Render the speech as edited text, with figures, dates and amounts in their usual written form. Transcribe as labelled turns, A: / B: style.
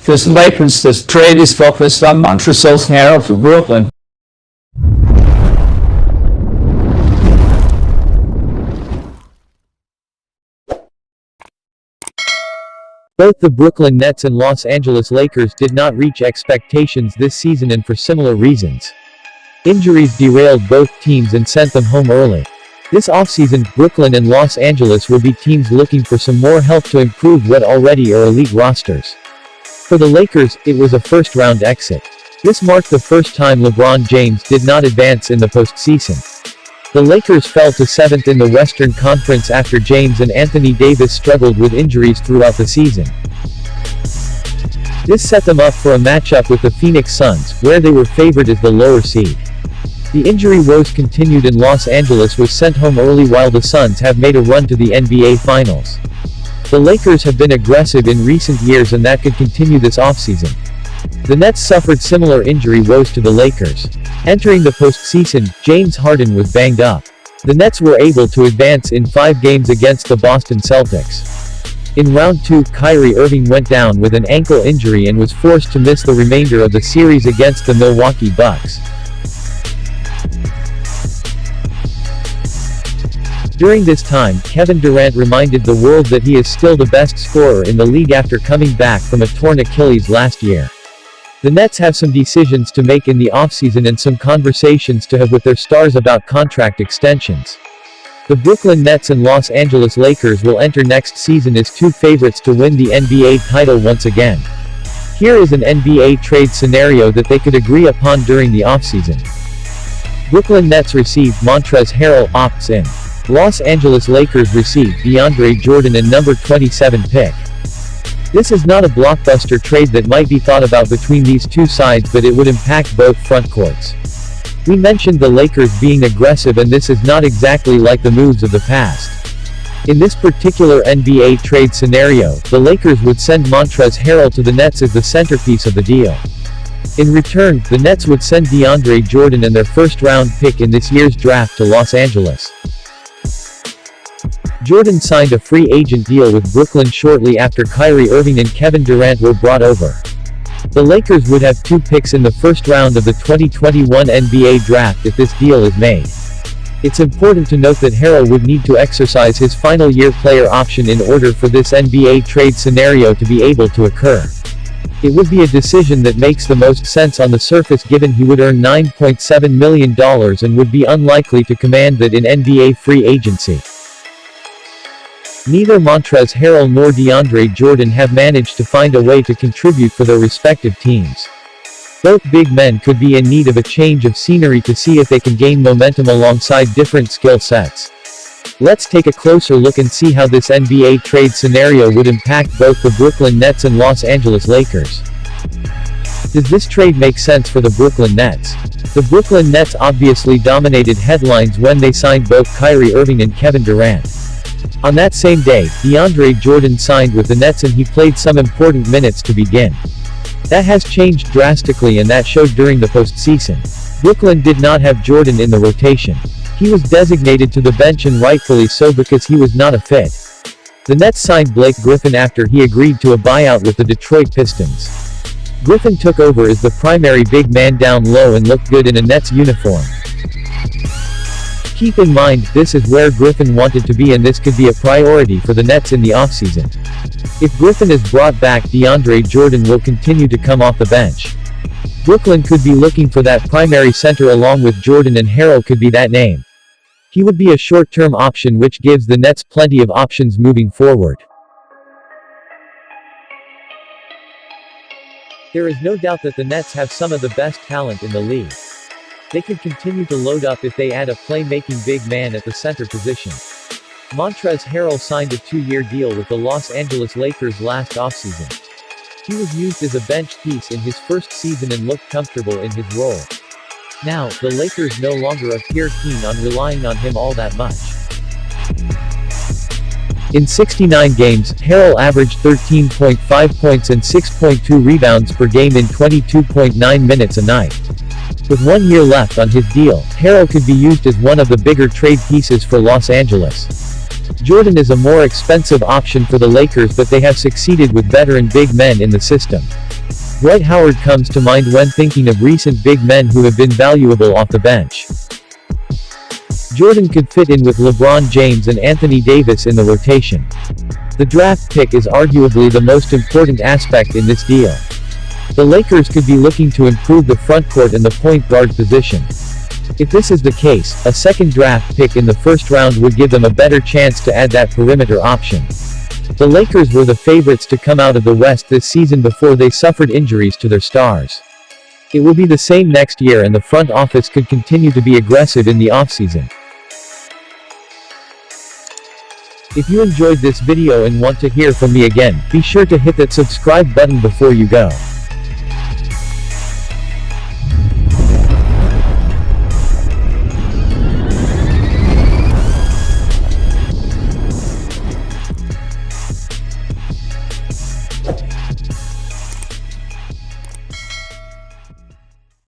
A: This latest trade is focused on Montrezl Harrell to Brooklyn.
B: Both the Brooklyn Nets and Los Angeles Lakers did not reach expectations this season, and for similar reasons. Injuries derailed both teams and sent them home early. This offseason, Brooklyn and Los Angeles will be teams looking for some more help to improve what already are elite rosters. For the Lakers, it was a first-round exit. This marked the first time LeBron James did not advance in the postseason. The Lakers fell to 7th in the Western Conference after James and Anthony Davis struggled with injuries throughout the season. This set them up for a matchup with the Phoenix Suns, where they were favored as the lower seed. The injury woes continued, and Los Angeles was sent home early while the Suns have made a run to the NBA Finals. The Lakers have been aggressive in recent years, and that could continue this offseason. The Nets suffered similar injury woes to the Lakers. Entering the postseason, James Harden was banged up. The Nets were able to advance in 5 games against the Boston Celtics. In round 2, Kyrie Irving went down with an ankle injury and was forced to miss the remainder of the series against the Milwaukee Bucks. During this time, Kevin Durant reminded the world that he is still the best scorer in the league after coming back from a torn Achilles last year. The Nets have some decisions to make in the offseason and some conversations to have with their stars about contract extensions. The Brooklyn Nets and Los Angeles Lakers will enter next season as 2 favorites to win the NBA title once again. Here is an NBA trade scenario that they could agree upon during the offseason. Brooklyn Nets receive Montrezl Harrell, opts in. Los Angeles Lakers receive DeAndre Jordan and number 27 pick. This is not a blockbuster trade that might be thought about between these two sides, but it would impact both frontcourts. We mentioned the Lakers being aggressive, and this is not exactly like the moves of the past. In this particular NBA trade scenario, the Lakers would send Montrezl Harrell to the Nets as the centerpiece of the deal. In return, the Nets would send DeAndre Jordan and their first-round pick in this year's draft to Los Angeles. Jordan signed a free agent deal with Brooklyn shortly after Kyrie Irving and Kevin Durant were brought over. The Lakers would have 2 picks in the first round of the 2021 NBA draft if this deal is made. It's important to note that Harrell would need to exercise his final year player option in order for this NBA trade scenario to be able to occur. It would be a decision that makes the most sense on the surface, given he would earn $9.7 million and would be unlikely to command that in NBA free agency. Neither Montrezl Harrell nor DeAndre Jordan have managed to find a way to contribute for their respective teams. Both big men could be in need of a change of scenery to see if they can gain momentum alongside different skill sets. Let's take a closer look and see how this NBA trade scenario would impact both the Brooklyn Nets and Los Angeles Lakers. Does this trade make sense for the Brooklyn Nets? The Brooklyn Nets obviously dominated headlines when they signed both Kyrie Irving and Kevin Durant. On that same day, DeAndre Jordan signed with the Nets, and he played some important minutes to begin. That has changed drastically, and that showed during the postseason. Brooklyn did not have Jordan in the rotation. He was designated to the bench, and rightfully so, because he was not a fit. The Nets signed Blake Griffin after he agreed to a buyout with the Detroit Pistons. Griffin took over as the primary big man down low and looked good in a Nets uniform. Keep in mind, this is where Griffin wanted to be, and this could be a priority for the Nets in the offseason. If Griffin is brought back, DeAndre Jordan will continue to come off the bench. Brooklyn could be looking for that primary center along with Jordan, and Harrell could be that name. He would be a short-term option, which gives the Nets plenty of options moving forward. There is no doubt that the Nets have some of the best talent in the league. They could continue to load up if they add a playmaking big man at the center position. Montrezl Harrell signed a 2-year deal with the Los Angeles Lakers last offseason. He was used as a bench piece in his first season and looked comfortable in his role. Now, the Lakers no longer appear keen on relying on him all that much. In 69 games, Harrell averaged 13.5 points and 6.2 rebounds per game in 22.9 minutes a night. With 1 year left on his deal, Harrell could be used as one of the bigger trade pieces for Los Angeles. Jordan is a more expensive option for the Lakers, but they have succeeded with veteran big men in the system. Dwight Howard comes to mind when thinking of recent big men who have been valuable off the bench. Jordan could fit in with LeBron James and Anthony Davis in the rotation. The draft pick is arguably the most important aspect in this deal. The Lakers could be looking to improve the frontcourt and the point guard position. If this is the case, a second draft pick in the first round would give them a better chance to add that perimeter option. The Lakers were the favorites to come out of the West this season before they suffered injuries to their stars. It will be the same next year, and the front office could continue to be aggressive in the offseason. If you enjoyed this video and want to hear from me again, be sure to hit that subscribe button before you go.